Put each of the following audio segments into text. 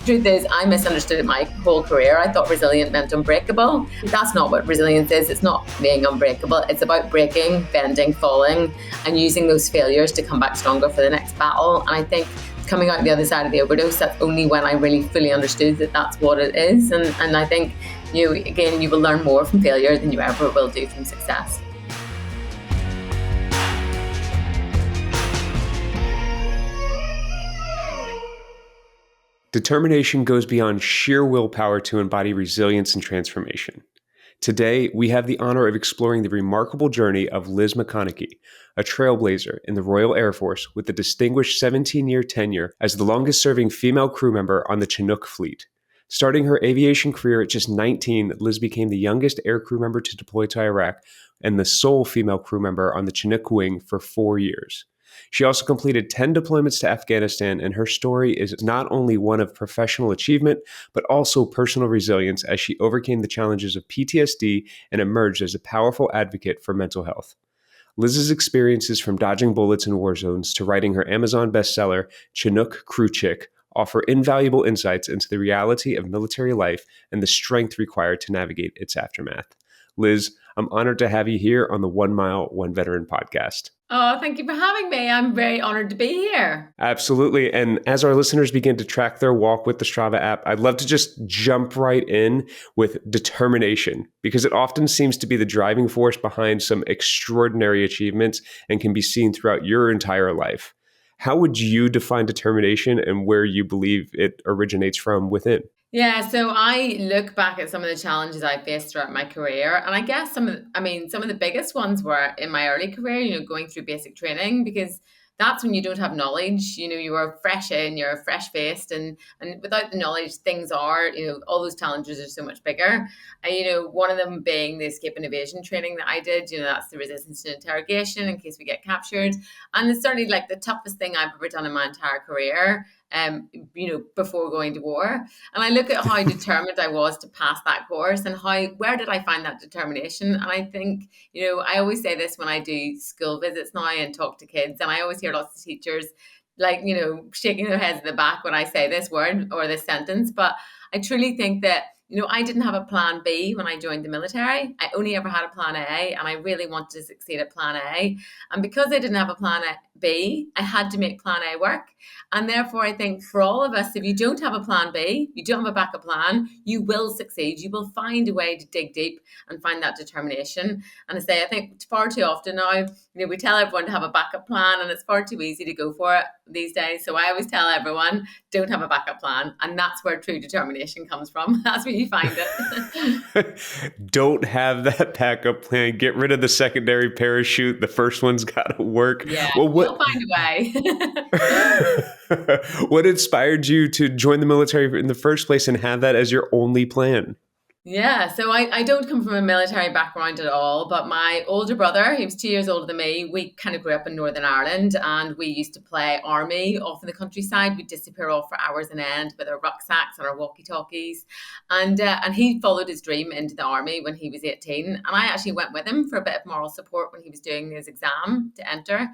Truth is, I misunderstood it my whole career. I thought resilient meant unbreakable. That's not what resilience is. It's not being unbreakable. It's about breaking, bending, falling, and using those failures to come back stronger for the next battle. And I think coming out the other side of the overdose, that's only when I really fully understood that that's what it is. And I think, again, you will learn more from failure than you ever will do from success. Determination goes beyond sheer willpower to embody resilience and transformation. Today, we have the honor of exploring the remarkable journey of Liz McConaghy, a trailblazer in the Royal Air Force with a distinguished 17-year tenure as the longest-serving female crew member on the Chinook fleet. Starting her aviation career at just 19, Liz became the youngest air crew member to deploy to Iraq and the sole female crew member on the Chinook wing for 4 years. She also completed 10 deployments to Afghanistan, and her story is not only one of professional achievement, but also personal resilience as she overcame the challenges of PTSD and emerged as a powerful advocate for mental health. Liz's experiences from dodging bullets in war zones to writing her Amazon bestseller, Chinook Crew Chick, offer invaluable insights into the reality of military life and the strength required to navigate its aftermath. Liz, I'm honored to have you here on the 1 Mile, 1 Veteran podcast. Oh, thank you for having me. I'm very honored to be here. Absolutely. And as our listeners begin to track their walk with the Strava app, I'd love to just jump right in with determination, because it often seems to be the driving force behind some extraordinary achievements and can be seen throughout your entire life. How would you define determination and where you believe it originates from within? Yeah, so I look back at some of the challenges I faced throughout my career, and I guess some of the biggest ones were in my early career, going through basic training, because that's when you don't have knowledge. You are fresh in, you're fresh faced, and without the knowledge, things are, all those challenges are so much bigger. And, one of them being the escape and evasion training that I did, that's the resistance to interrogation in case we get captured. And it's certainly like the toughest thing I've ever done in my entire career. Before going to war. And I look at how determined I was to pass that course and where did I find that determination? And I think, I always say this when I do school visits now and talk to kids, and I always hear lots of teachers shaking their heads in the back when I say this word or this sentence. But I truly think that, I didn't have a plan B when I joined the military. I only ever had a plan A, and I really wanted to succeed at plan A. And because I didn't have a plan B, I had to make plan A work. And therefore, I think for all of us, if you don't have a plan B, you don't have a backup plan, you will succeed. You will find a way to dig deep and find that determination. And I think far too often now, we tell everyone to have a backup plan, and it's far too easy to go for it these days. So I always tell everyone, don't have a backup plan. And that's where true determination comes from. That's where you find it. Don't have that backup plan. Get rid of the secondary parachute. The first one's got to work. Yeah, we'll find a way. What inspired you to join the military in the first place and have that as your only plan? Yeah, so I don't come from a military background at all, but my older brother, he was 2 years older than me, we kind of grew up in Northern Ireland, and we used to play army off in the countryside. We'd disappear off for hours on end with our rucksacks and our walkie-talkies. And he followed his dream into the army when he was 18. And I actually went with him for a bit of moral support when he was doing his exam to enter.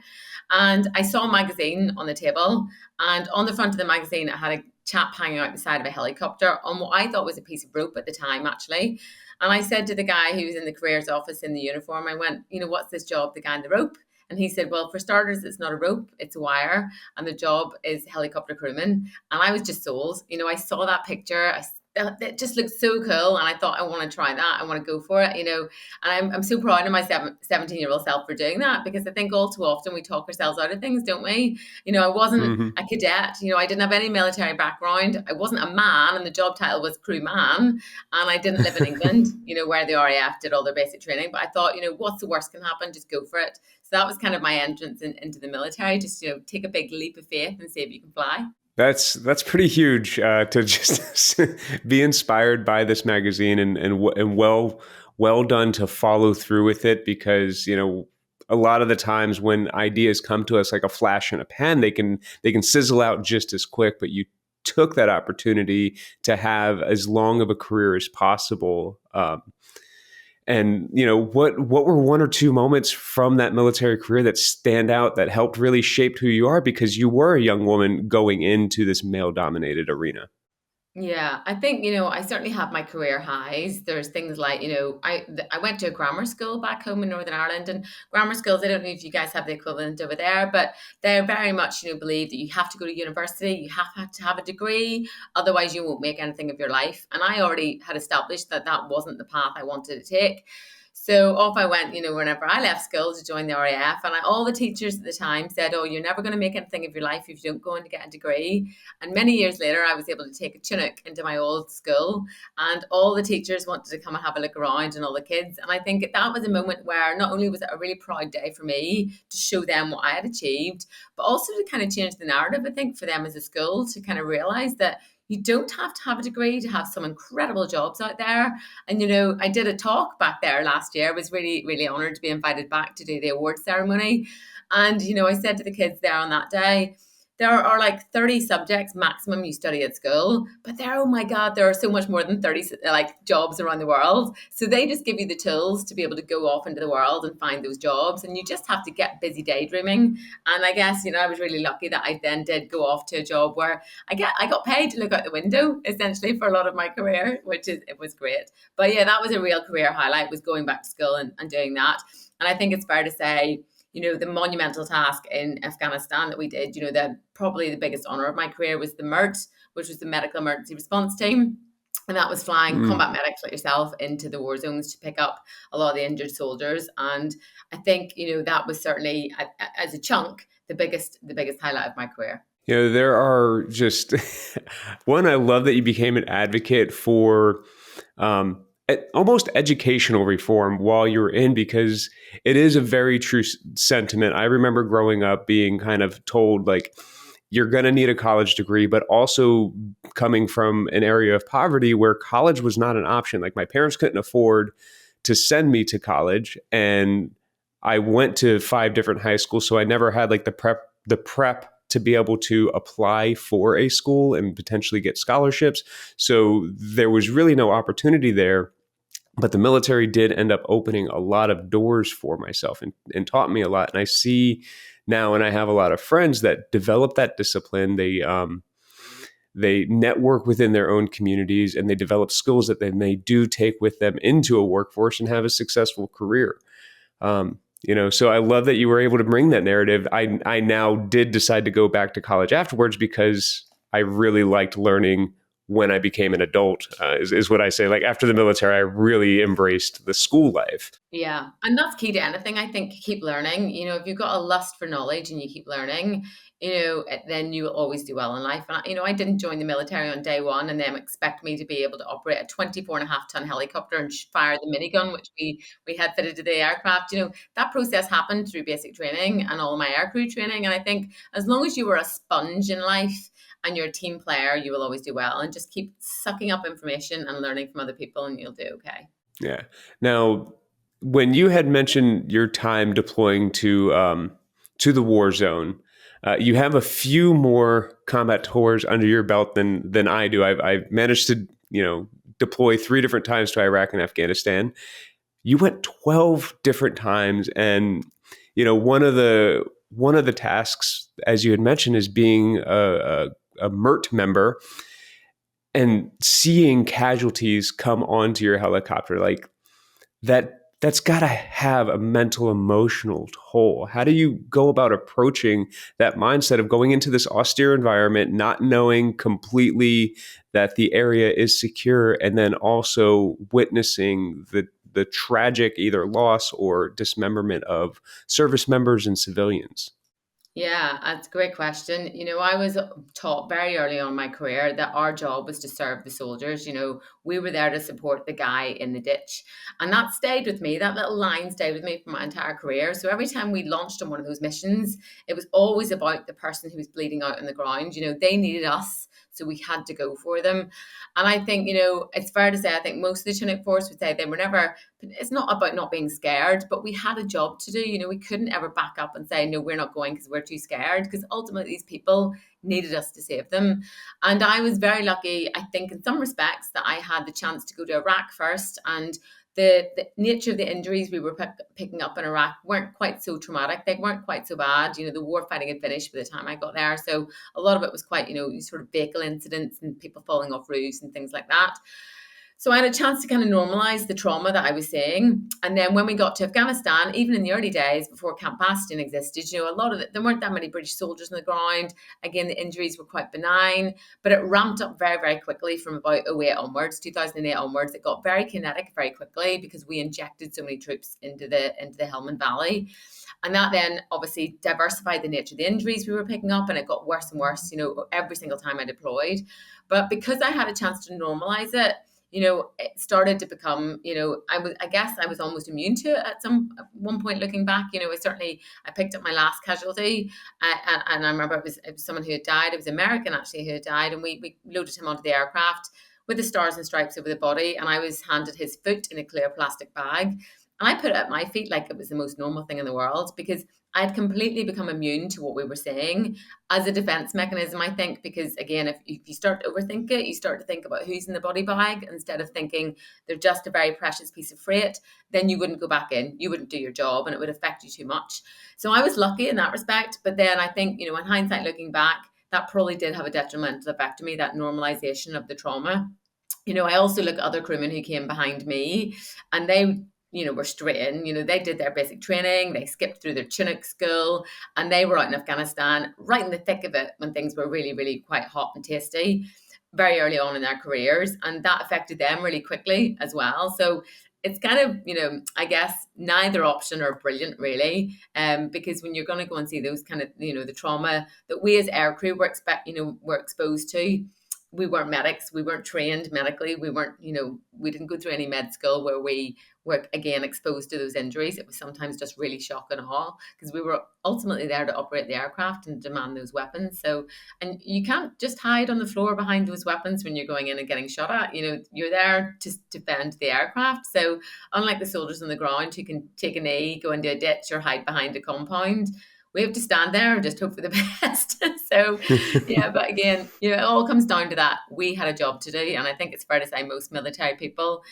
And I saw a magazine on the table, and on the front of the magazine, it had a chap hanging out the side of a helicopter on what I thought was a piece of rope at the time, actually. And I said to the guy who was in the careers office in the uniform, I went, what's this job, the guy in the rope? And he said, well, for starters, it's not a rope, it's a wire. And the job is helicopter crewman. And I was just sold. I saw that picture. It just looked so cool. And I thought, I want to try that. I want to go for it, And I'm so proud of my 17-year-old self for doing that, because I think all too often we talk ourselves out of things, don't we? I wasn't a cadet. I didn't have any military background. I wasn't a man, and the job title was crewman. And I didn't live in England, where the RAF did all their basic training. But I thought, what's the worst can happen? Just go for it. So that was kind of my entrance into the military. Just, take a big leap of faith and see if you can fly. That's pretty huge to just be inspired by this magazine and well done to follow through with it, because a lot of the times when ideas come to us like a flash in a pan, they can sizzle out just as quick, but you took that opportunity to have as long of a career as possible. And what were one or two moments from that military career that stand out, that helped really shape who you are, because you were a young woman going into this male-dominated arena? Yeah, I think, I certainly have my career highs. There's things like, I went to a grammar school back home in Northern Ireland, and grammar schools, I don't know if you guys have the equivalent over there, but they're very much, believe that you have to go to university, you have to have a degree, otherwise you won't make anything of your life. And I already had established that that wasn't the path I wanted to take. So off I went, whenever I left school to join the RAF, and all the teachers at the time said, "Oh, you're never going to make anything of your life if you don't go in to get a degree." And many years later, I was able to take a Chinook into my old school, and all the teachers wanted to come and have a look around, and all the kids. And I think that was a moment where not only was it a really proud day for me to show them what I had achieved, but also to kind of change the narrative, I think, for them as a school to kind of realize that you don't have to have a degree to have some incredible jobs out there. And, I did a talk back there last year. I was really, really honored to be invited back to do the award ceremony. And, I said to the kids there on that day, there are like 30 subjects maximum you study at school, but there, oh my God, there are so much more than 30 like jobs around the world. So they just give you the tools to be able to go off into the world and find those jobs. And you just have to get busy daydreaming. And I guess, I was really lucky that I then did go off to a job where I got paid to look out the window essentially for a lot of my career, it was great. But yeah, that was a real career highlight, was going back to school and doing that. And I think it's fair to say, the monumental task in Afghanistan that we did, probably the biggest honor of my career was the MERT, which was the Medical Emergency Response Team. And that was flying Mm. combat medics like yourself into the war zones to pick up a lot of the injured soldiers. And I think, that was certainly, as a chunk, the biggest highlight of my career. There are just one. I love that you became an advocate for almost educational reform while you were in, because it is a very true sentiment. I remember growing up being kind of told, like, you're going to need a college degree, but also coming from an area of poverty where college was not an option. Like, my parents couldn't afford to send me to college, and I went to 5 different high schools, so I never had like the prep to be able to apply for a school and potentially get scholarships. So there was really no opportunity there. But the military did end up opening a lot of doors for myself, and taught me a lot. And I see now, and I have a lot of friends that develop that discipline. They network within their own communities, and they develop skills that then they do take with them into a workforce and have a successful career. So I love that you were able to bring that narrative. I now did decide to go back to college afterwards because I really liked learning when I became an adult, is what I say. Like, after the military, I really embraced the school life. Yeah, and that's key to anything. I think keep learning. If you've got a lust for knowledge and you keep learning, then you will always do well in life. And I didn't join the military on day one and then expect me to be able to operate a 24.5 ton helicopter and fire the minigun, which we had fitted to the aircraft. That process happened through basic training and all my aircrew training. And I think as long as you were a sponge in life and you're a team player, you will always do well. And just keep sucking up information and learning from other people, and you'll do okay. Yeah. Now, when you had mentioned your time deploying to the war zone, you have a few more combat tours under your belt than I do. I've managed to deploy 3 different times to Iraq and Afghanistan. You went 12 different times, and one of the tasks, as you had mentioned, is being a MERT member and seeing casualties come onto your helicopter. Like, that's got to have a mental emotional toll. How do you go about approaching that mindset of going into this austere environment, not knowing completely that the area is secure, and then also witnessing the tragic either loss or dismemberment of service members and civilians? Yeah, that's a great question. I was taught very early on in my career that our job was to serve the soldiers. We were there to support the guy in the ditch. And that stayed with me. That little line stayed with me for my entire career. So every time we launched on one of those missions, it was always about the person who was bleeding out on the ground. They needed us. So we had to go for them. And I think, it's fair to say, I think most of the Chinook Force would say they were never, it's not about not being scared, but we had a job to do. We couldn't ever back up and say, no, we're not going because we're too scared, because ultimately these people needed us to save them. And I was very lucky, I think, in some respects, that I had the chance to go to Iraq first. And the nature of the injuries we were picking up in Iraq weren't quite so traumatic. They weren't quite so bad. The war fighting had finished by the time I got there. So a lot of it was quite, sort of vehicle incidents and people falling off roofs and things like that. So I had a chance to kind of normalize the trauma that I was seeing. And then when we got to Afghanistan, even in the early days before Camp Bastion existed, a lot of it, there weren't that many British soldiers on the ground. Again, the injuries were quite benign, but it ramped up very, very quickly from about '08 onwards, 2008 onwards. It got very kinetic very quickly because we injected so many troops into the Helmand Valley. And that then obviously diversified the nature of the injuries we were picking up, and it got worse and worse, every single time I deployed. But because I had a chance to normalize it, it started to become, I guess I was almost immune to it at one point looking back. I picked up my last casualty, and I remember it was someone who had died. It was American actually who had died, and we loaded him onto the aircraft with the stars and stripes over the body, and I was handed his foot in a clear plastic bag. And I put it at my feet like it was the most normal thing in the world, because I had completely become immune to what we were saying as a defense mechanism, I think, because again, if you start to overthink it, you start to think about who's in the body bag instead of thinking they're just a very precious piece of freight, then you wouldn't go back in, you wouldn't do your job, and it would affect you too much. So I was lucky in that respect. But then I think, in hindsight, looking back, that probably did have a detrimental effect to me, that normalization of the trauma. I also look at other crewmen who came behind me, and they were straight in. They did their basic training, they skipped through their Chinook school, and they were out in Afghanistan right in the thick of it when things were really, really quite hot and tasty very early on in their careers. And that affected them really quickly as well. So it's kind of, I guess neither option are brilliant really. Because when you're going to go and see those kind of, the trauma that we as aircrew were exposed to, we weren't medics, we weren't trained medically, we weren't, we didn't go through any med school where we were again exposed to those injuries. It was sometimes just really shock and awe, because we were ultimately there to operate the aircraft and demand those weapons. So, and you can't just hide on the floor behind those weapons when you're going in and getting shot at. You're there to defend the aircraft. So unlike the soldiers on the ground who can take a knee, go into a ditch, or hide behind a compound, we have to stand there and just hope for the best. So, yeah, but again, it all comes down to that. We had a job to do, and I think it's fair to say most military people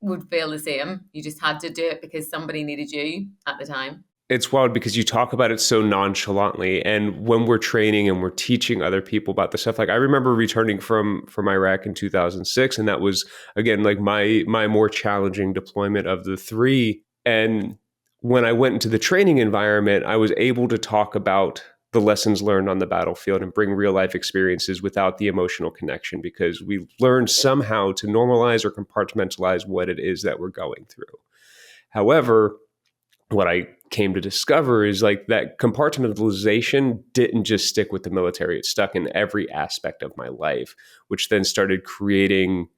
would feel the same. You just had to do it because somebody needed you at the time. It's wild because you talk about it so nonchalantly, and when we're training and we're teaching other people about the stuff, like I remember returning from Iraq in 2006, and that was again like my more challenging deployment of the three. And when I went into the training environment, I was able to talk about the lessons learned on the battlefield and bring real life experiences without the emotional connection, because we learned somehow to normalize or compartmentalize what it is that we're going through. However, what I came to discover is like that compartmentalization didn't just stick with the military. It stuck in every aspect of my life, which then started creating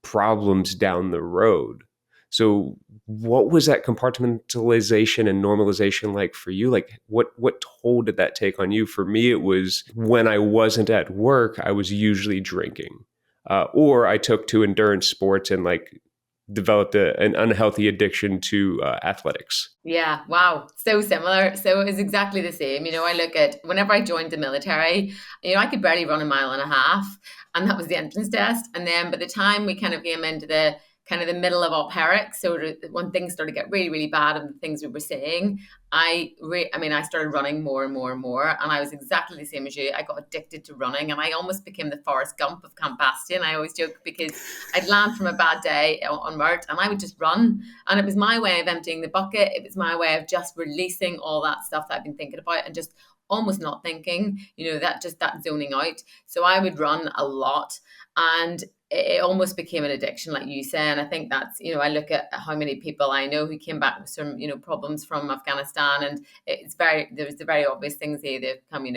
problems down the road. So what was that compartmentalization and normalization like for you? Like what toll did that take on you? For me, it was when I wasn't at work, I was usually drinking, or I took to endurance sports and like developed an unhealthy addiction to athletics. Yeah, wow. So similar. So it was exactly the same. I look at whenever I joined the military, I could barely run a mile and a half, and that was the entrance test. And then by the time we kind of came into the kind of the middle of Op Herrick, so when things started to get really, really bad and the things we were saying, I started running more and more and more, and I was exactly the same as you. I got addicted to running, and I almost became the Forrest Gump of Camp Bastion. I always joke because I'd land from a bad day on Mert, and I would just run, and it was my way of emptying the bucket. It was my way of just releasing all that stuff that I've been thinking about and just almost not thinking, that zoning out. So I would run a lot, and it almost became an addiction, like you say. And I think that's, I look at how many people I know who came back with some, problems from Afghanistan, and there's the very obvious things. They've come,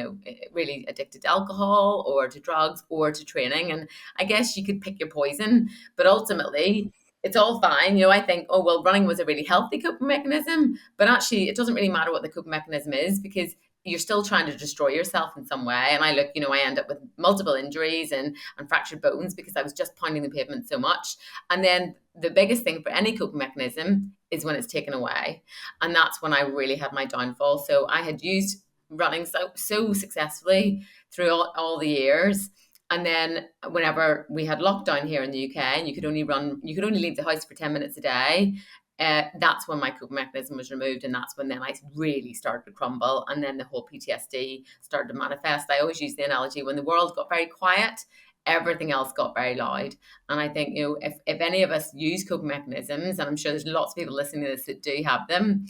really addicted to alcohol or to drugs or to training. And I guess you could pick your poison, but ultimately it's all fine. I think, oh, well, running was a really healthy coping mechanism, but actually it doesn't really matter what the coping mechanism is, because you're still trying to destroy yourself in some way. And I look, I end up with multiple injuries and fractured bones because I was just pounding the pavement so much. And then the biggest thing for any coping mechanism is when it's taken away. And that's when I really had my downfall. So I had used running so successfully through all the years. And then whenever we had lockdown here in the UK and you could only leave the house for 10 minutes a day, that's when my coping mechanism was removed. And that's when then I really started to crumble. And then the whole PTSD started to manifest. I always use the analogy, when the world got very quiet, everything else got very loud. And I think, if any of us use coping mechanisms, and I'm sure there's lots of people listening to this that do have them,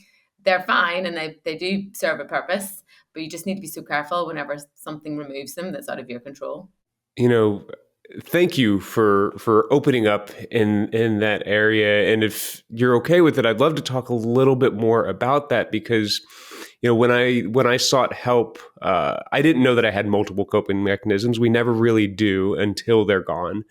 they're fine and they do serve a purpose, but you just need to be so careful whenever something removes them that's out of your control. You know, thank you for opening up in that area. And if you're okay with it, I'd love to talk a little bit more about that because, when I sought help, I didn't know that I had multiple coping mechanisms. We never really do until they're gone.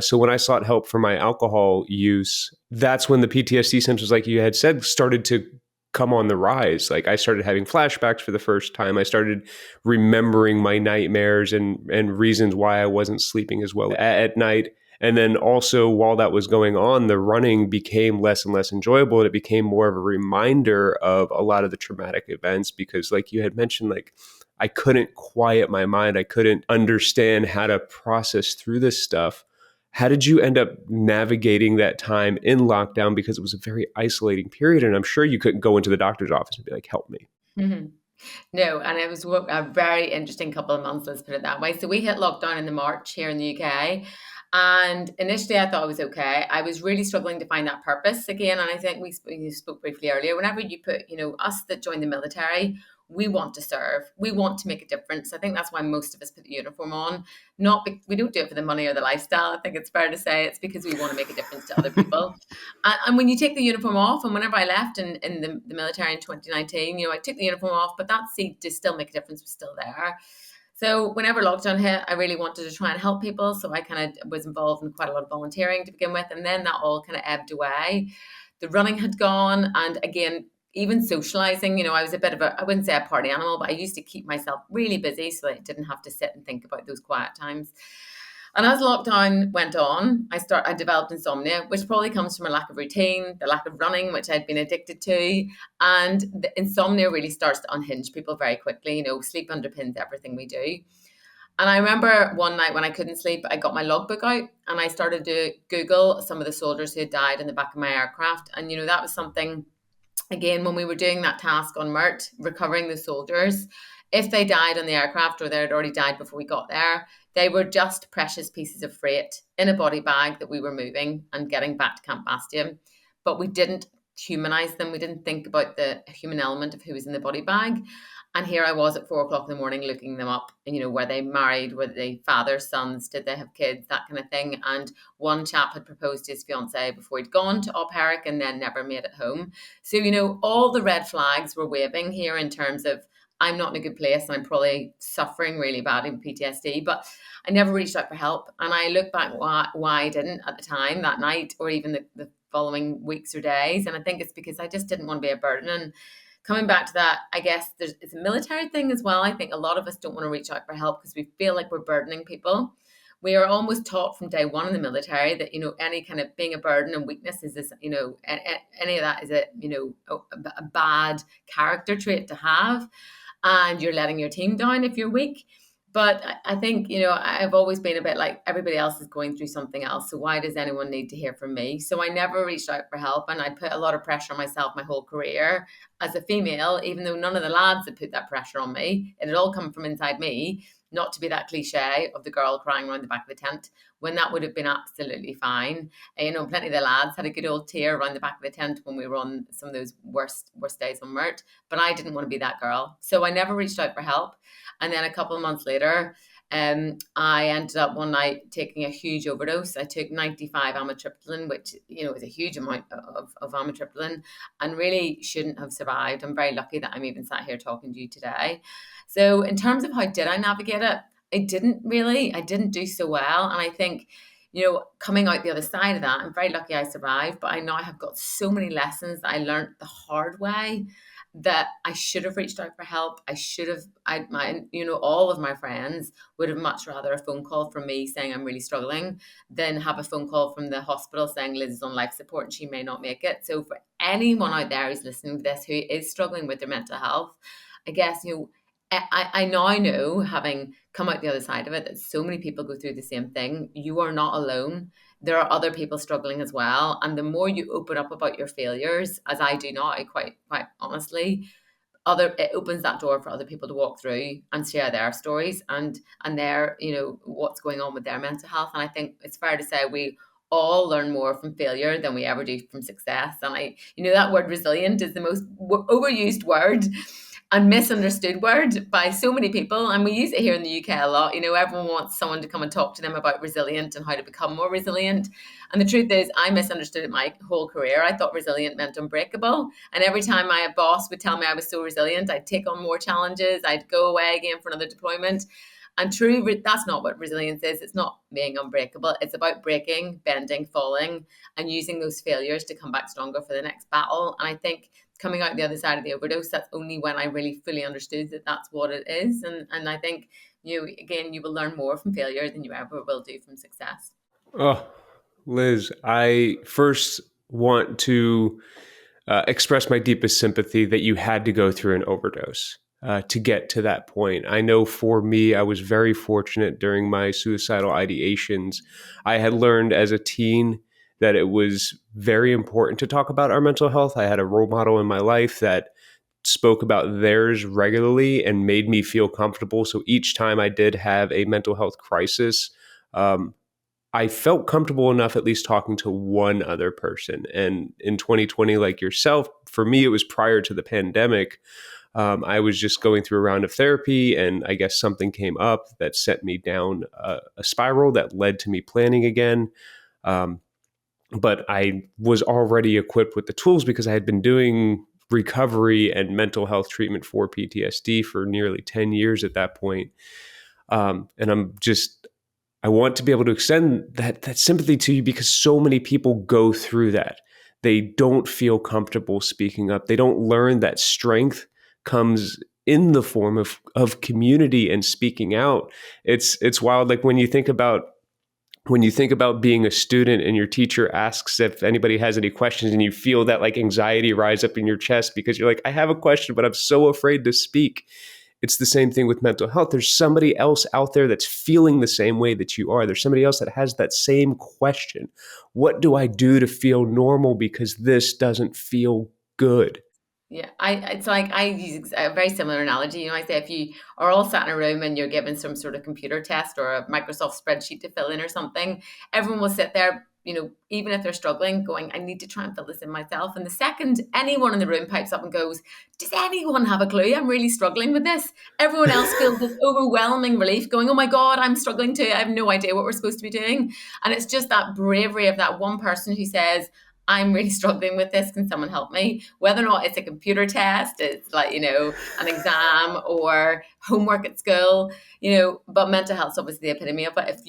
So when I sought help for my alcohol use, that's when the PTSD symptoms, like you had said, started to come on the rise. Like I started having flashbacks for the first time. I started remembering my nightmares and reasons why I wasn't sleeping as well at night. And then also, while that was going on, the running became less and less enjoyable, and it became more of a reminder of a lot of the traumatic events. Because, like you had mentioned, like I couldn't quiet my mind, I couldn't understand how to process through this stuff. How did you end up navigating that time in lockdown? Because it was a very isolating period, and I'm sure you couldn't go into the doctor's office and be like, "Help me." Mhm. No, and it was a very interesting couple of months, let's put it that way. So we hit lockdown in the March here in the UK. And initially I thought it was okay. I was really struggling to find that purpose again. And I think you spoke briefly earlier, whenever you put, us that join the military, we want to serve, we want to make a difference. I think that's why most of us put the uniform on. We don't do it for the money or the lifestyle. I think it's fair to say it's because we want to make a difference to other people. And when you take the uniform off, and whenever I left in the military in 2019, I took the uniform off, but that seed to still make a difference was still there. So whenever lockdown hit, I really wanted to try and help people. So I kind of was involved in quite a lot of volunteering to begin with. And then that all kind of ebbed away. The running had gone. And again, even socializing, I was a bit of I wouldn't say a party animal, but I used to keep myself really busy so that I didn't have to sit and think about those quiet times. And as lockdown went on, I developed insomnia, which probably comes from a lack of routine, the lack of running, which I'd been addicted to. And the insomnia really starts to unhinge people very quickly. Sleep underpins everything we do. And I remember one night when I couldn't sleep, I got my logbook out and I started to Google some of the soldiers who had died in the back of my aircraft. And, that was something, again, when we were doing that task on MERT, recovering the soldiers, if they died on the aircraft or they had already died before we got there, they were just precious pieces of freight in a body bag that we were moving and getting back to Camp Bastion. But we didn't humanize them. We didn't think about the human element of who was in the body bag. And here I was at 4 o'clock in the morning looking them up. And, were they married? Were they fathers, sons? Did they have kids? That kind of thing. And one chap had proposed to his fiancée before he'd gone to Op Eric and then never made it home. So, all the red flags were waving here in terms of I'm not in a good place and I'm probably suffering really badly with PTSD, but I never reached out for help. And I look back why I didn't at the time, that night, or even the following weeks or days. And I think it's because I just didn't want to be a burden. And coming back to that, I guess it's a military thing as well. I think a lot of us don't want to reach out for help because we feel like we're burdening people. We are almost taught from day one in the military that, any kind of being a burden and weakness is this, any of that is a bad character trait to have. And you're letting your team down if you're weak. But I think, I've always been a bit like everybody else is going through something else. So why does anyone need to hear from me? So I never reached out for help. And I put a lot of pressure on myself my whole career as a female, even though none of the lads had put that pressure on me. It had all come from inside me, not to be that cliche of the girl crying around the back of the tent when that would have been absolutely fine. And, plenty of the lads had a good old tear around the back of the tent when we were on some of those worst days on MERT. But I didn't want to be that girl. So I never reached out for help. And then a couple of months later, I ended up one night taking a huge overdose. I took 95 amitriptyline, which, is a huge amount of amitriptyline and really shouldn't have survived. I'm very lucky that I'm even sat here talking to you today. So in terms of how did I navigate it, I didn't do so well. And I think, coming out the other side of that, I'm very lucky I survived, but I now have got so many lessons that I learned the hard way that I should have reached out for help. All of my friends would have much rather a phone call from me saying I'm really struggling than have a phone call from the hospital saying Liz is on life support and she may not make it. So for anyone out there who's listening to this who is struggling with their mental health, I guess, I now know, having come out the other side of it, that so many people go through the same thing. You are not alone. There are other people struggling as well. And the more you open up about your failures, as I do now, quite honestly, it opens that door for other people to walk through and share their stories and their, what's going on with their mental health. And I think it's fair to say we all learn more from failure than we ever do from success. And that word resilient is the most overused word and misunderstood word by so many people. And we use it here in the UK a lot. Everyone wants someone to come and talk to them about resilient and how to become more resilient. And the truth is, I misunderstood it my whole career. I thought resilient meant unbreakable. And every time my boss would tell me I was so resilient, I'd take on more challenges. I'd go away again for another deployment. And that's not what resilience is. It's not being unbreakable. It's about breaking, bending, falling, and using those failures to come back stronger for the next battle. And I think coming out the other side of the overdose, that's only when I really fully understood that that's what it is. And I think, again, you will learn more from failure than you ever will do from success. Oh, Liz, I first want to express my deepest sympathy that you had to go through an overdose to get to that point. I know for me, I was very fortunate during my suicidal ideations. I had learned as a teen that it was very important to talk about our mental health. I had a role model in my life that spoke about theirs regularly and made me feel comfortable. So each time I did have a mental health crisis, um, I felt comfortable enough at least talking to one other person. And in 2020, like yourself, for me, it was prior to the pandemic. I was just going through a round of therapy, and I guess something came up that set me down a spiral that led to me planning again. Um, but I was already equipped with the tools because I had been doing recovery and mental health treatment for PTSD for nearly 10 years at that point. And I want to be able to extend that sympathy to you because so many people go through that. They don't feel comfortable speaking up. They don't learn that strength comes in the form of community and speaking out. It's wild. Like when you think about being a student and your teacher asks if anybody has any questions and you feel that like anxiety rise up in your chest because you're like, I have a question, but I'm so afraid to speak. It's the same thing with mental health. There's somebody else out there that's feeling the same way that you are. There's somebody else that has that same question. What do I do to feel normal because this doesn't feel good? Yeah, it's like I use a very similar analogy. I say if you are all sat in a room and you're given some sort of computer test or a Microsoft spreadsheet to fill in or something, everyone will sit there, even if they're struggling, going, I need to try and fill this in myself. And the second anyone in the room pipes up and goes, does anyone have a clue? I'm really struggling with this. Everyone else feels this overwhelming relief going, oh my God, I'm struggling too. I have no idea what we're supposed to be doing. And it's just that bravery of that one person who says, I'm really struggling with this. Can someone help me? Whether or not it's a computer test, it's like, an exam or homework at school, but mental health is obviously the epitome of it.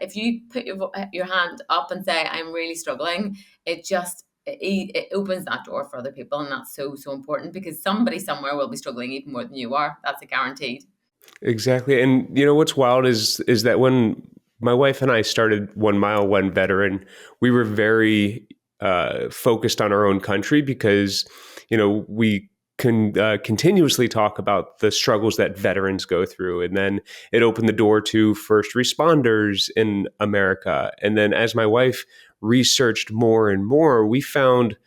If you put your hand up and say, I'm really struggling, it opens that door for other people. And that's so, so important because somebody somewhere will be struggling even more than you are. That's a guaranteed. Exactly. And what's wild is that when my wife and I started 1 Mile, One Veteran, we were very focused on our own country because we can continuously talk about the struggles that veterans go through, and then it opened the door to first responders in America. And then as my wife researched more and more, we found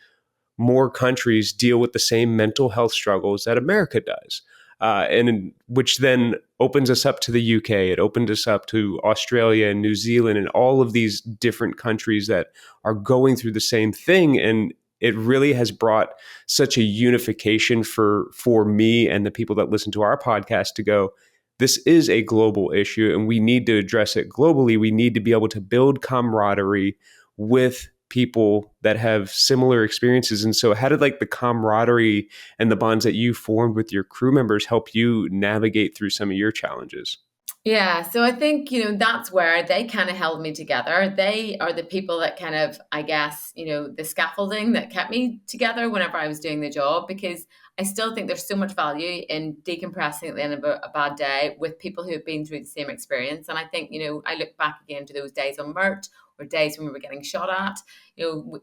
more countries deal with the same mental health struggles that America does. And which then opens us up to the UK. It opened us up to Australia and New Zealand and all of these different countries that are going through the same thing. And it really has brought such a unification for me and the people that listen to our podcast to go, this is a global issue and we need to address it globally. We need to be able to build camaraderie with people that have similar experiences. And so how did like the camaraderie and the bonds that you formed with your crew members help you navigate through some of your challenges? Yeah, so I think, that's where they kind of held me together. They are the people that kind of, I guess, the scaffolding that kept me together whenever I was doing the job, because I still think there's so much value in decompressing at the end of a bad day with people who have been through the same experience. And I think, I look back again to those days on Mert or days when we were getting shot at.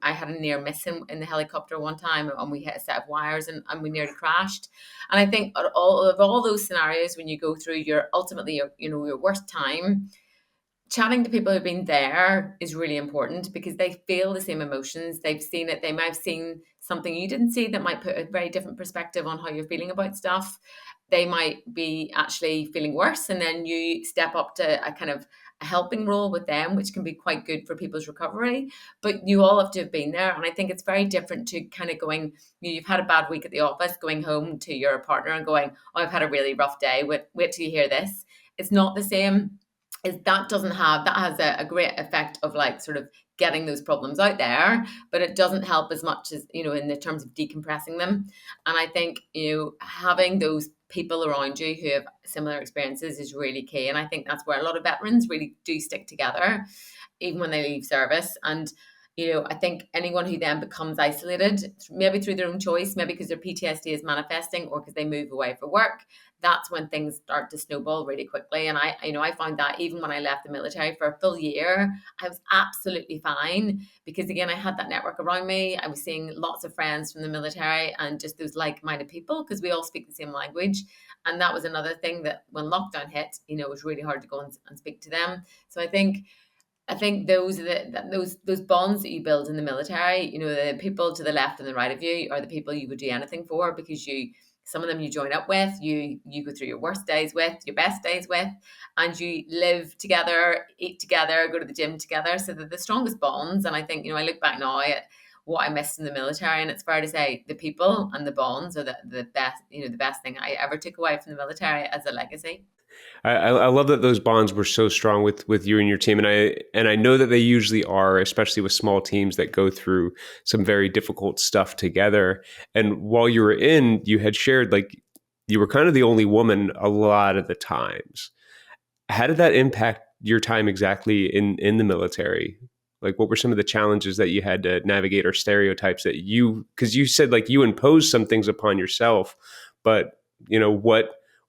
I had a near miss in the helicopter one time, and we hit a set of wires, and we nearly crashed. And I think of all those scenarios, when you go through your ultimately your worst time, chatting to people who've been there is really important, because they feel the same emotions. They've seen it. They might have seen something you didn't see that might put a very different perspective on how you're feeling about stuff. They might be actually feeling worse, and then you step up to a kind of a helping role with them, which can be quite good for people's recovery. But you all have to have been there. And I think it's very different to kind of going, you've had a bad week at the office, going home to your partner and going, oh, I've had a really rough day. Wait till you hear this. It's not the same. Is that doesn't have that has a great effect of like sort of getting those problems out there, but it doesn't help as much as in the terms of decompressing them. And I think having those people around you who have similar experiences is really key. And I think that's where a lot of veterans really do stick together, even when they leave service. And I think anyone who then becomes isolated, maybe through their own choice, maybe because their PTSD is manifesting, or because they move away for work, that's when things start to snowball really quickly. And I found that even when I left the military for a full year, I was absolutely fine, because again, I had that network around me. I was seeing lots of friends from the military and just those like-minded people, because we all speak the same language. And that was another thing, that when lockdown hit, it was really hard to go and speak to them. So I think those are those bonds that you build in the military. The people to the left and the right of you are the people you would do anything for, because some of them you join up with, you go through your worst days with, your best days with, and you live together, eat together, go to the gym together. So they're the strongest bonds. And I think I look back now at what I missed in the military, and it's fair to say the people and the bonds are the best, the best thing I ever took away from the military as a legacy. I love that those bonds were so strong with you and your team, and I know that they usually are, especially with small teams that go through some very difficult stuff together. And while you were in, you had shared like you were kind of the only woman a lot of the times. How did that impact your time exactly in the military? Like, what were some of the challenges that you had to navigate, or stereotypes that because you said like you imposed some things upon yourself, but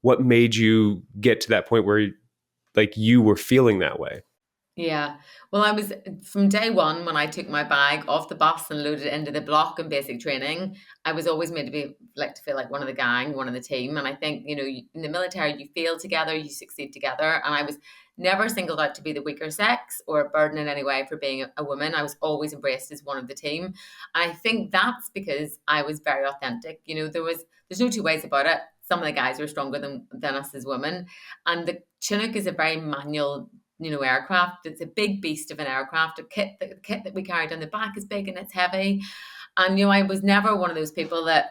what made you get to that point where like you were feeling that way? Yeah. Well, I was from day one, when I took my bag off the bus and loaded it into the block in basic training, I was always made to feel like one of the gang, one of the team. And I think, in the military, you fail together, you succeed together. And I was never singled out to be the weaker sex or a burden in any way for being a woman. I was always embraced as one of the team. And I think that's because I was very authentic. There's no two ways about it. Some of the guys were stronger than us as women. And the Chinook is a very manual aircraft. It's a big beast of an aircraft. The kit that we carried on the back is big and it's heavy. And I was never one of those people that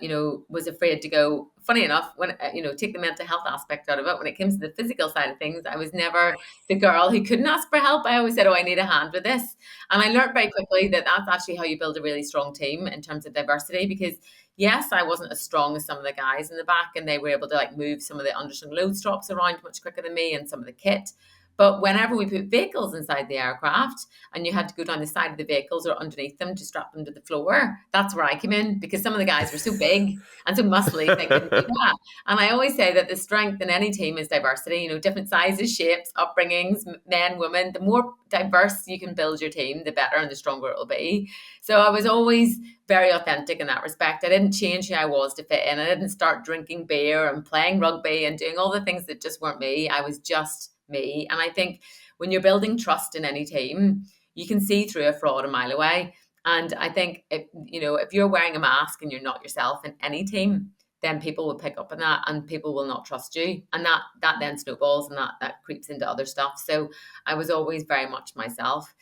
was afraid to go. Funny enough, when take the mental health aspect out of it, when it comes to the physical side of things, I was never the girl who couldn't ask for help. I always said, "Oh, I need a hand with this," and I learned very quickly that that's actually how you build a really strong team in terms of diversity. Because yes, I wasn't as strong as some of the guys in the back, and they were able to like move some of the underslung load stops around much quicker than me, and some of the kit. But whenever we put vehicles inside the aircraft, and you had to go down the side of the vehicles or underneath them to strap them to the floor, that's where I came in, because some of the guys were so big and so muscly, they couldn't do that. And I always say that the strength in any team is diversity, different sizes, shapes, upbringings, men, women. The more diverse you can build your team, the better and the stronger it will be. So I was always very authentic in that respect. I didn't change who I was to fit in. I didn't start drinking beer and playing rugby and doing all the things that just weren't me. I was just me. And I think when you're building trust in any team, you can see through a fraud a mile away. And I think if you're wearing a mask and you're not yourself in any team, then people will pick up on that, and people will not trust you. And that then snowballs, and that creeps into other stuff. So I was always very much myself.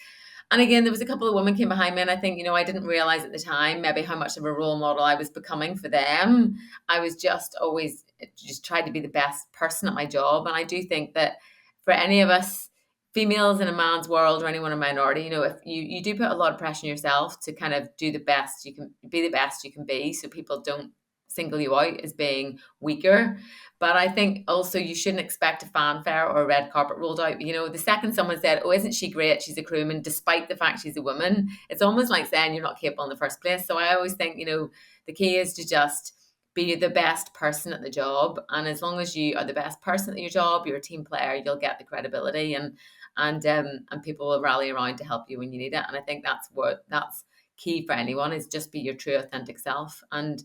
And again, there was a couple of women came behind me, and I think, I didn't realize at the time maybe how much of a role model I was becoming for them. I was just always just tried to be the best person at my job. And I do think that for any of us females in a man's world, or anyone in minority, if you do put a lot of pressure on yourself to kind of do the best you can, be the best you can be, so people don't single you out as being weaker. But I think also you shouldn't expect a fanfare or a red carpet rolled out. The second someone said, "Oh, isn't she great? She's a crewman," despite the fact she's a woman, it's almost like saying you're not capable in the first place. So I always think, the key is to just be the best person at the job. And as long as you are the best person at your job, you're a team player, you'll get the credibility. And and people will rally around to help you when you need it. And I think that's key for anyone, is just be your true authentic self, and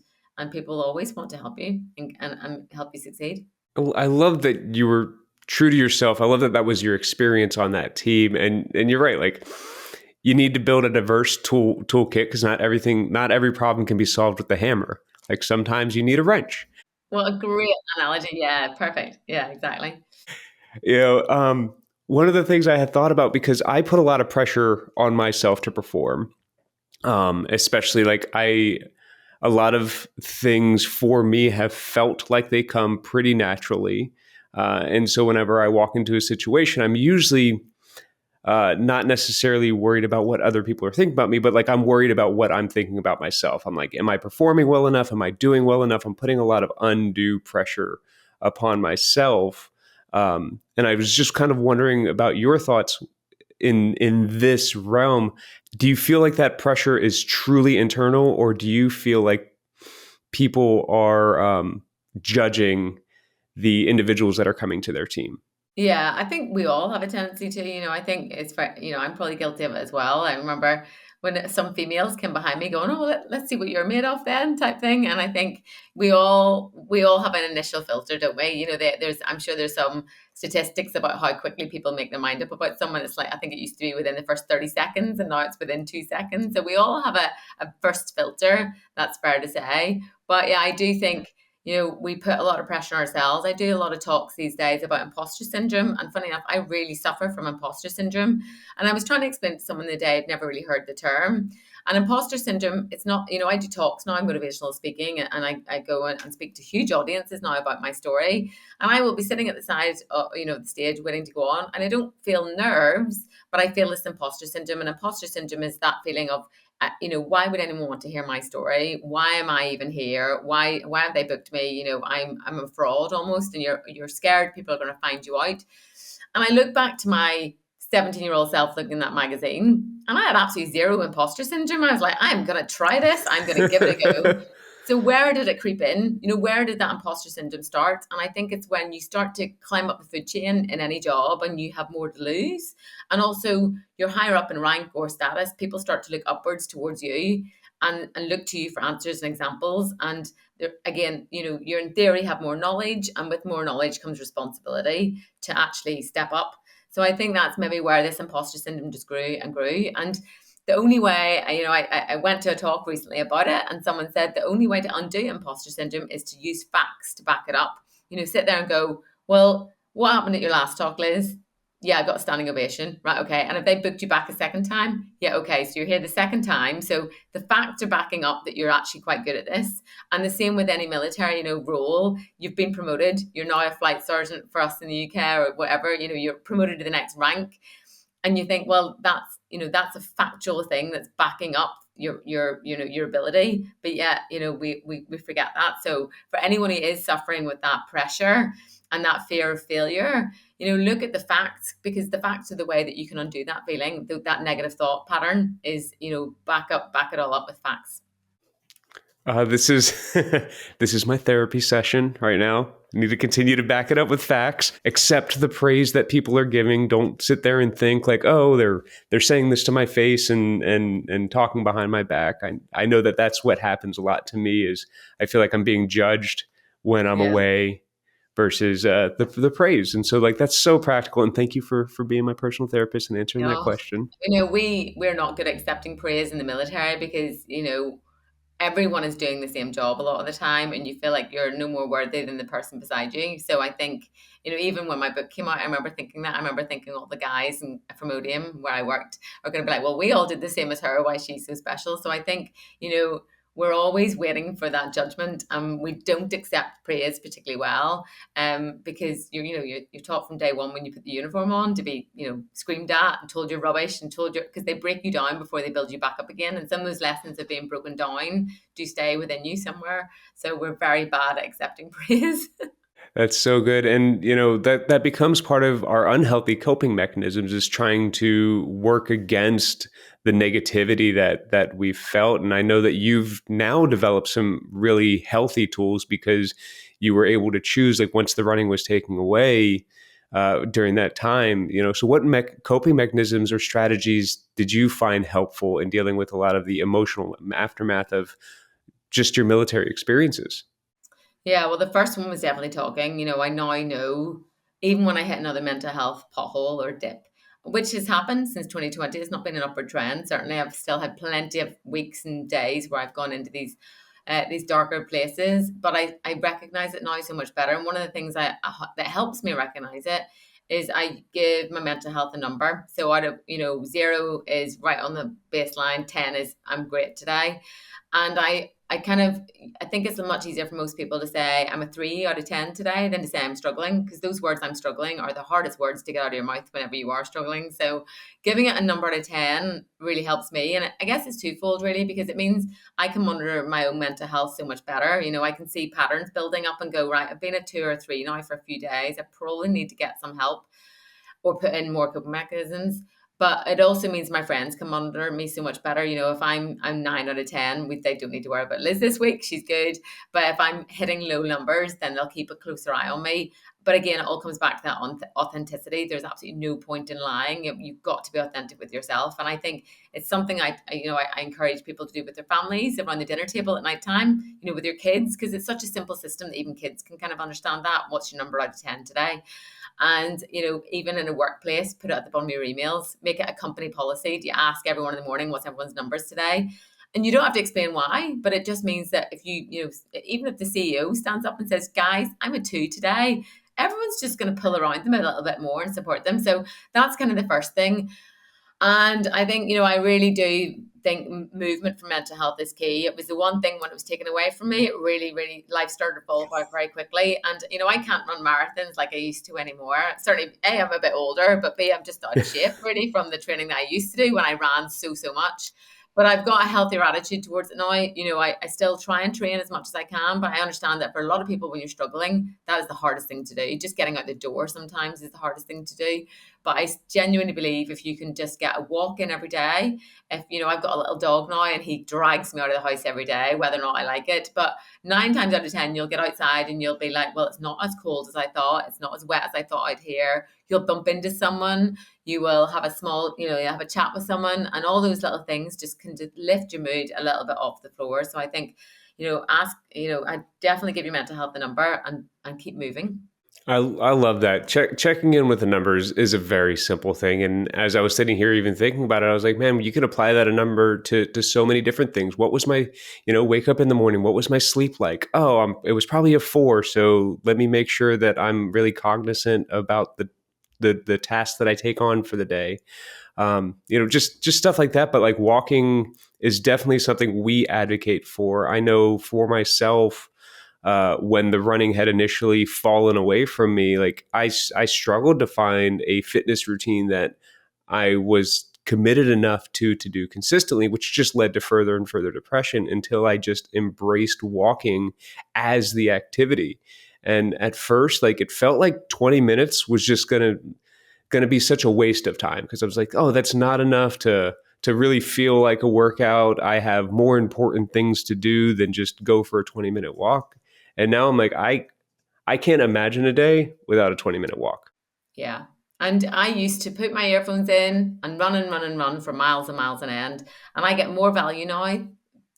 people always want to help you and help you succeed. I love that you were true to yourself. I love that that was your experience on that team. And you're right. Like, you need to build a diverse toolkit, because not every problem can be solved with the hammer. Like, sometimes you need a wrench. Well, a great analogy. Yeah, perfect. Yeah, exactly. You know, one of the things I had thought about, because I put a lot of pressure on myself to perform, especially like a lot of things for me have felt like they come pretty naturally. And so whenever I walk into a situation, I'm usually not necessarily worried about what other people are thinking about me, but like I'm worried about what I'm thinking about myself. I'm like, am I performing well enough? Am I doing well enough? I'm putting a lot of undue pressure upon myself. And I was just kind of wondering about your thoughts in this realm. Do you feel like that pressure is truly internal, or do you feel like people are judging the individuals that are coming to their team? Yeah, I think we all have a tendency to, I think I'm probably guilty of it as well. I remember when some females came behind me going, "Oh, let's see what you're made of then," type thing. And I think we all have an initial filter, don't we? I'm sure there's some statistics about how quickly people make their mind up about someone. It's like, I think it used to be within the first 30 seconds, and now it's within 2 seconds. So we all have a first filter, that's fair to say. But yeah, I do think we put a lot of pressure on ourselves. I do a lot of talks these days about imposter syndrome. And funny enough, I really suffer from imposter syndrome. And I was trying to explain to someone the day I'd never really heard the term. And imposter syndrome, it's not, I do talks now, motivational speaking, and I go and speak to huge audiences now about my story. And I will be sitting at the side, the stage waiting to go on. And I don't feel nerves, but I feel this imposter syndrome. And imposter syndrome is that feeling of, why would anyone want to hear my story? Why am I even here? Why have they booked me? I'm a fraud almost, and you're scared people are going to find you out. And I look back to my 17-year-old self looking in that magazine, and I had absolutely zero imposter syndrome. I was like, I'm going to try this. I'm going to give it a go. So where did it creep in? Where did that imposter syndrome start? And I think it's when you start to climb up the food chain in any job and you have more to lose. And also you're higher up in rank or status, people start to look upwards towards you and look to you for answers and examples. And again, you in theory have more knowledge, and with more knowledge comes responsibility to actually step up. So I think that's maybe where this imposter syndrome just grew and grew. And the only way, I went to a talk recently about it, and someone said the only way to undo imposter syndrome is to use facts to back it up. Sit there and go, well, what happened at your last talk, Liz? Yeah, I got a standing ovation. Right, okay. And if they booked you back a second time, yeah, okay. So you're here the second time. So the facts are backing up that you're actually quite good at this. And the same with any military, role. You've been promoted. You're now a flight sergeant for us in the UK or whatever. You're promoted to the next rank, and you think, well, that's a factual thing that's backing up your ability. But yeah, we forget that. So for anyone who is suffering with that pressure and that fear of failure, look at the facts, because the facts are the way that you can undo that feeling. That negative thought pattern is, back it all up with facts. This is this is my therapy session right now. I need to continue to back it up with facts. Accept the praise that people are giving. Don't sit there and think like, oh, they're saying this to my face and talking behind my back. I know that that's what happens a lot to me. Is I feel like I'm being judged when I'm Yeah. away versus the praise. And so like that's so practical. And thank you for being my personal therapist and answering that Oh, question. we're not good at accepting praise in the military, because, everyone is doing the same job a lot of the time, and you feel like you're no more worthy than the person beside you. So I think, even when my book came out, I remember thinking that. I remember thinking all the guys from Odium where I worked are going to be like, well, we all did the same as her. Why she's so special? So I think, we're always waiting for that judgment, and we don't accept praise particularly well, because you're taught from day one when you put the uniform on to be, screamed at and told you're rubbish, and told you, because they break you down before they build you back up again. And some of those lessons of being broken down do stay within you somewhere. So we're very bad at accepting praise. That's so good. And that becomes part of our unhealthy coping mechanisms, is trying to work against the negativity that we've felt. And I know that you've now developed some really healthy tools, because you were able to choose, like once the running was taken away, during that time. So what coping mechanisms or strategies did you find helpful in dealing with a lot of the emotional aftermath of just your military experiences? Yeah, well, the first one was definitely talking. I now know, even when I hit another mental health pothole or dip, which has happened since 2020, it's not been an upward trend. Certainly, I've still had plenty of weeks and days where I've gone into these darker places, but I recognize it now so much better. And one of the things that helps me recognize it is I give my mental health a number. So out of, 0 is right on the baseline, 10 is I'm great today. And I think it's much easier for most people to say I'm a 3 out of 10 today than to say I'm struggling, because those words I'm struggling are the hardest words to get out of your mouth whenever you are struggling. So giving it a number out of 10 really helps me. And I guess it's twofold, really, because it means I can monitor my own mental health so much better. I can see patterns building up and go, right, I've been at 2 or 3 now for a few days. I probably need to get some help or put in more coping mechanisms. But it also means my friends can monitor me so much better. If I'm 9 out of 10, they don't need to worry about Liz this week. She's good. But if I'm hitting low numbers, then they'll keep a closer eye on me. But again, it all comes back to that authenticity. There's absolutely no point in lying. You've got to be authentic with yourself. And I think it's something I encourage people to do with their families around the dinner table at nighttime, with your kids, because it's such a simple system that even kids can kind of understand that. What's your number out of 10 today? And, even in a workplace, put it at the bottom of your emails, make it a company policy. Do you ask everyone in the morning what's everyone's numbers today? And you don't have to explain why, but it just means that if even if the CEO stands up and says, guys, I'm a 2 today, everyone's just going to pull around them a little bit more and support them. So that's kind of the first thing. And I think, I really do think movement for mental health is key. It was the one thing when it was taken away from me, it really, really, life started to fall apart very quickly. And, I can't run marathons like I used to anymore. Certainly, A, I'm a bit older, but B, I'm just out of shape really from the training that I used to do when I ran so much. But I've got a healthier attitude towards it now. I still try and train as much as I can, but I understand that for a lot of people, when you're struggling, that is the hardest thing to do. Just getting out the door sometimes is the hardest thing to do. But I genuinely believe if you can just get a walk in every day, if I've got a little dog now and he drags me out of the house every day, whether or not I like it. But 9 times out of 10, you'll get outside and you'll be like, well, it's not as cold as I thought. It's not as wet as I thought out here. You'll bump into someone. You will have a small, you have a chat with someone, and all those little things just can just lift your mood a little bit off the floor. So I think, I definitely give your mental health a number and keep moving. I love that. Checking in with the numbers is a very simple thing. And as I was sitting here even thinking about it, I was like, man, you could apply that a number to so many different things. What was my, wake up in the morning? What was my sleep like? Oh, it was probably a 4. So let me make sure that I'm really cognizant about the tasks that I take on for the day. Just stuff like that. But like walking is definitely something we advocate for. I know for myself, when the running had initially fallen away from me, like I struggled to find a fitness routine that I was committed enough to do consistently, which just led to further and further depression until I just embraced walking as the activity. And at first, like it felt like 20 minutes was just gonna be such a waste of time, because I was like, oh, that's not enough to really feel like a workout. I have more important things to do than just go for a 20-minute walk. And now I'm like, I can't imagine a day without a 20-minute walk. Yeah. And I used to put my earphones in and run and run and run for miles and miles on end. And I get more value now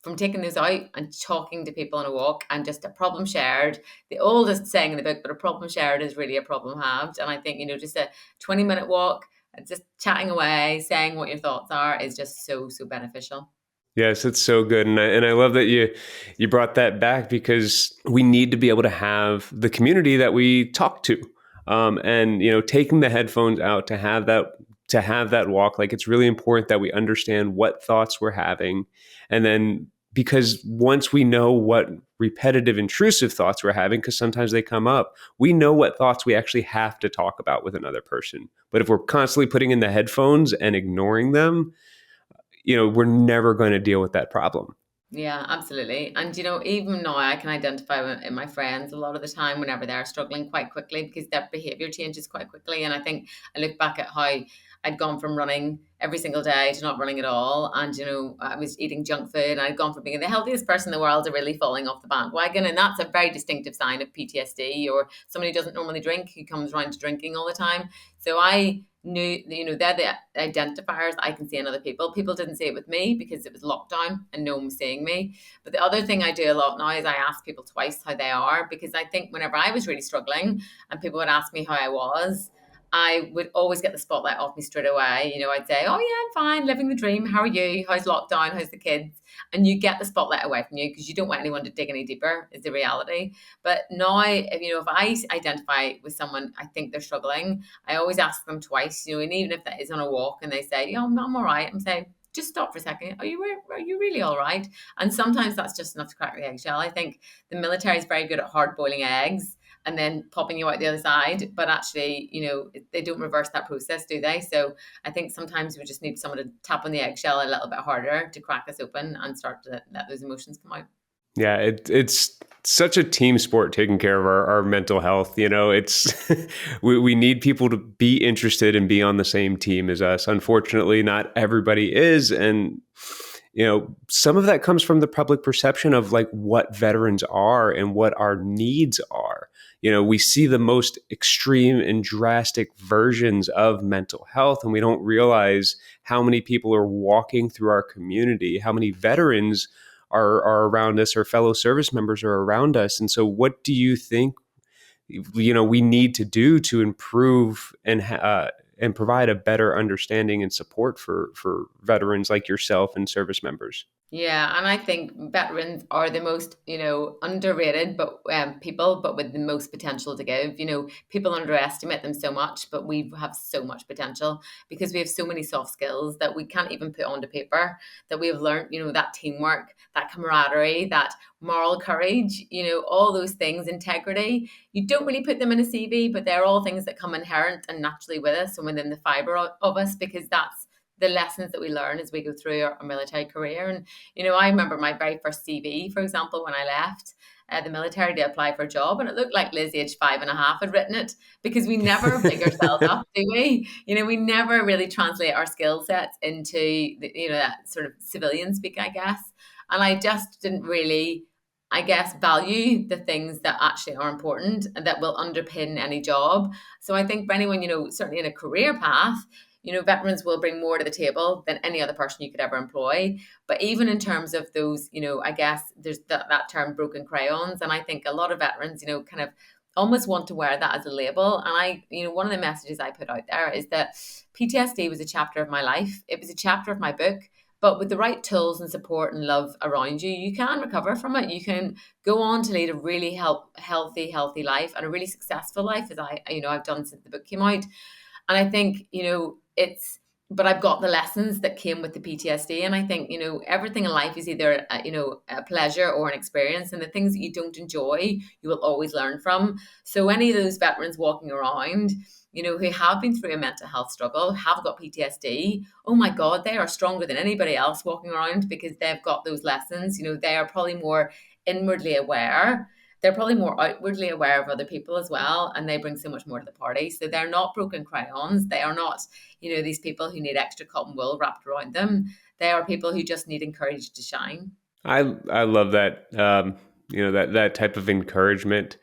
from taking those out and talking to people on a walk, and just a problem shared. The oldest saying in the book, but a problem shared is really a problem halved. And I think, just a 20-minute walk, just chatting away, saying what your thoughts are is just so beneficial. Yes, it's so good, and I love that you brought that back, because we need to be able to have the community that we talk to, and taking the headphones out to have that walk. Like it's really important that we understand what thoughts we're having, and then because once we know what repetitive intrusive thoughts we're having, because sometimes they come up, we know what thoughts we actually have to talk about with another person. But if we're constantly putting in the headphones and ignoring them, we're never going to deal with that problem. Yeah, absolutely. And even now I can identify in my friends a lot of the time whenever they're struggling quite quickly because their behavior changes quite quickly. And I think I look back at how I'd gone from running every single day to not running at all. And, I was eating junk food and I'd gone from being the healthiest person in the world to really falling off the bandwagon. And that's a very distinctive sign of PTSD, or somebody who doesn't normally drink who comes around to drinking all the time. So I knew, they're the identifiers I can see in other people. People didn't see it with me because it was lockdown and no one was seeing me. But the other thing I do a lot now is I ask people twice how they are, because I think whenever I was really struggling and people would ask me how I was, I would always get the spotlight off me straight away. I'd say, "Oh yeah, I'm fine, living the dream. How are you? How's lockdown? How's the kids?" And you get the spotlight away from you because you don't want anyone to dig any deeper, is the reality. But now, if I identify with someone, I think they're struggling, I always ask them twice, and even if that is on a walk and they say, I'm all right, I'm saying, just stop for a second. Are you really all right? And sometimes that's just enough to crack the eggshell. I think the military is very good at hard boiling eggs and then popping you out the other side. But actually, they don't reverse that process, do they? So I think sometimes we just need someone to tap on the eggshell a little bit harder to crack us open and start to let those emotions come out. Yeah, it's such a team sport taking care of our mental health. It's we need people to be interested and be on the same team as us. Unfortunately, not everybody is. And, some of that comes from the public perception of like what veterans are and what our needs are. We see the most extreme and drastic versions of mental health, and we don't realize how many people are walking through our community, how many veterans are around us, or fellow service members are around us. And so what do you think we need to do to improve and provide a better understanding and support for veterans like yourself and service members? Yeah, and I think veterans are the most, underrated, but people, but with the most potential to give. People underestimate them so much, but we have so much potential because we have so many soft skills that we can't even put onto paper, that we have learned. That teamwork, that camaraderie, that moral courage. All those things, integrity. You don't really put them in a CV, but they're all things that come inherent and naturally with us and within the fiber of us, because that's the lessons that we learn as we go through our military career. And I remember my very first CV, for example, when I left the military to apply for a job, and it looked like Liz, age 5.5, had written it, because we never big ourselves up, do we? We never really translate our skill sets into that sort of civilian speak, I guess. And I just didn't really, I guess, value the things that actually are important and that will underpin any job. So I think for anyone, certainly in a career path, veterans will bring more to the table than any other person you could ever employ. But even in terms of those, I guess there's that term broken crayons. And I think a lot of veterans, kind of almost want to wear that as a label. And one of the messages I put out there is that PTSD was a chapter of my life. It was a chapter of my book. But with the right tools and support and love around you, you can recover from it. You can go on to lead a really healthy life and a really successful life, as I've done since the book came out. And I think, but I've got the lessons that came with the PTSD. And I think, everything in life is either, a pleasure or an experience. And the things that you don't enjoy, you will always learn from. So any of those veterans walking around, who have been through a mental health struggle, have got PTSD, oh my God, they are stronger than anybody else walking around because they've got those lessons. They are probably more inwardly aware. They're probably more outwardly aware of other people as well, and they bring so much more to the party. So they're not broken crayons. They are not, these people who need extra cotton wool wrapped around them. They are people who just need encouraged to shine. I love that. That type of encouragement.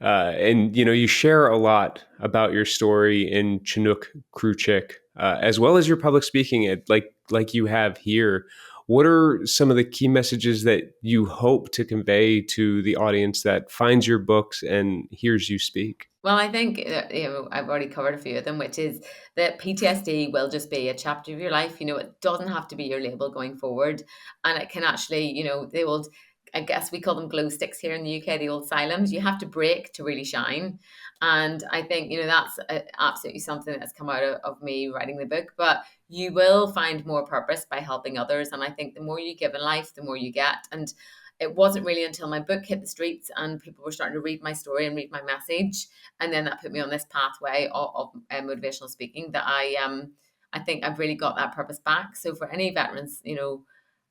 And you share a lot about your story in Chinook Crew Chick, as well as your public speaking, like you have here. What are some of the key messages that you hope to convey to the audience that finds your books and hears you speak? Well, I think I've already covered a few of them, which is that PTSD will just be a chapter of your life. It doesn't have to be your label going forward, and it can actually, the old, I guess we call them glow sticks here in the UK, the old siloms. You have to break to really shine, and I think that's absolutely something that's come out of me writing the book. But you will find more purpose by helping others, and I think the more you give in life, the more you get. And it wasn't really until my book hit the streets and people were starting to read my story and read my message, and then that put me on this pathway of motivational speaking, that I think I've really got that purpose back. So for any veterans,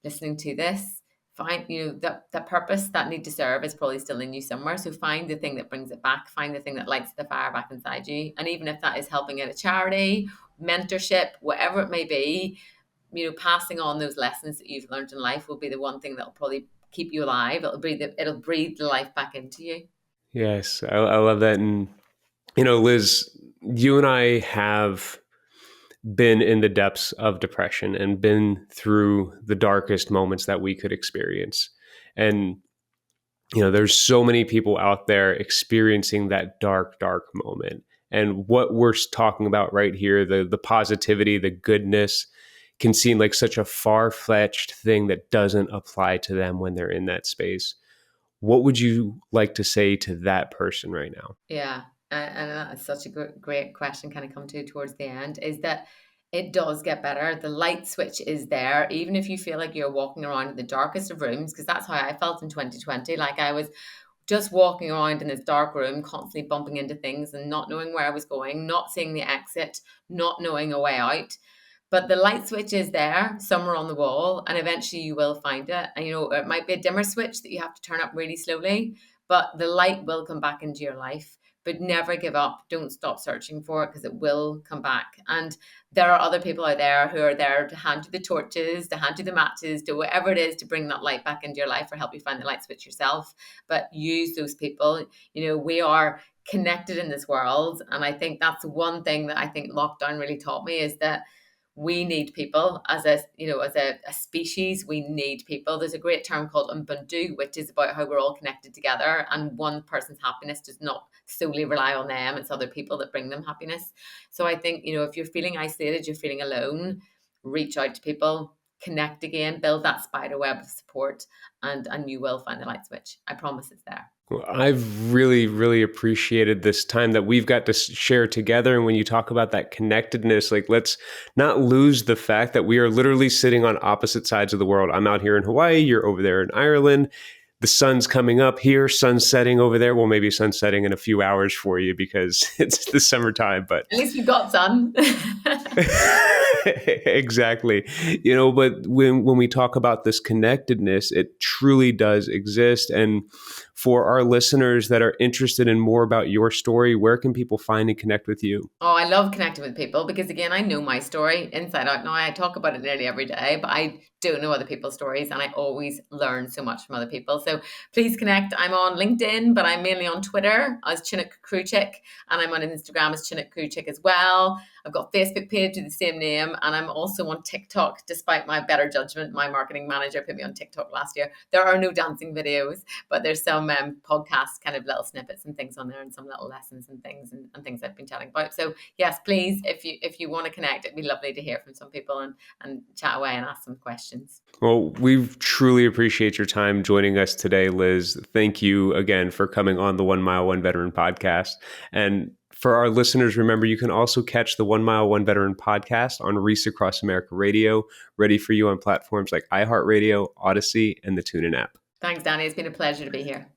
listening to this, find, that purpose, that need to serve is probably still in you somewhere. So find the thing that brings it back, find the thing that lights the fire back inside you. And even if that is helping at a charity, mentorship, whatever it may be, passing on those lessons that you've learned in life will be the one thing that'll probably keep you alive. It'll breathe the life back into you. Yes, I love that. And, Liz, you and I have been in the depths of depression and been through the darkest moments that we could experience. And, there's so many people out there experiencing that dark, dark moment. And what we're talking about right here, the positivity, the goodness, can seem like such a far-fetched thing that doesn't apply to them when they're in that space. What would you like to say to that person right now? Yeah, and that's such a great question. Kind of come to towards the end is that it does get better. The light switch is there, even if you feel like you're walking around in the darkest of rooms, because that's how I felt in 2020. Like I was just walking around in this dark room, constantly bumping into things and not knowing where I was going, not seeing the exit, not knowing a way out. But the light switch is there somewhere on the wall, and eventually you will find it. And it might be a dimmer switch that you have to turn up really slowly, but the light will come back into your life. But never give up. Don't stop searching for it, because it will come back. And there are other people out there who are there to hand you the torches, to hand you the matches, to whatever it is to bring that light back into your life or help you find the light switch yourself. But use those people. We are connected in this world. And I think that's one thing that I think lockdown really taught me, is that we need people as a species. We need people. There's a great term called Ubuntu, which is about how we're all connected together, and one person's happiness does not solely rely on them. It's other people that bring them happiness. So I think, if you're feeling isolated, you're feeling alone, reach out to people, connect again, build that spider web of support, and you will find the light switch. I promise it's there. Well, I've really, really appreciated this time that we've got to share together. And when you talk about that connectedness, like, let's not lose the fact that we are literally sitting on opposite sides of the world. I'm out here in Hawaii, you're over there in Ireland. The sun's coming up here, sun's setting over there. Well, maybe sun's setting in a few hours for you because it's the summertime, but At least we got sun. exactly. But when we talk about this connectedness, it truly does exist. And for our listeners that are interested in more about your story, where can people find and connect with you? Oh, I love connecting with people because, again, I know my story inside out now. I talk about it nearly every day, but I don't know other people's stories, and I always learn so much from other people. So please connect. I'm on LinkedIn, but I'm mainly on Twitter as Chinook Crew Chick, and I'm on Instagram as Chinook Crew Chick as well. I've got a Facebook page with the same name, and I'm also on TikTok, despite my better judgment. My marketing manager put me on TikTok last year. There are no dancing videos, but there's some podcast kind of little snippets and things on there, and some little lessons and things and things I've been chatting about. So yes, please, if you want to connect, it'd be lovely to hear from some people and chat away and ask some questions. Well, we truly appreciate your time joining us today, Liz. Thank you again for coming on the 1 Mile, 1 Veteran podcast. And for our listeners, remember, you can also catch the 1 Mile, 1 Veteran podcast on Reese Across America Radio, ready for you on platforms like iHeartRadio, Odyssey, and the TuneIn app. Thanks, Danny. It's been a pleasure to be here.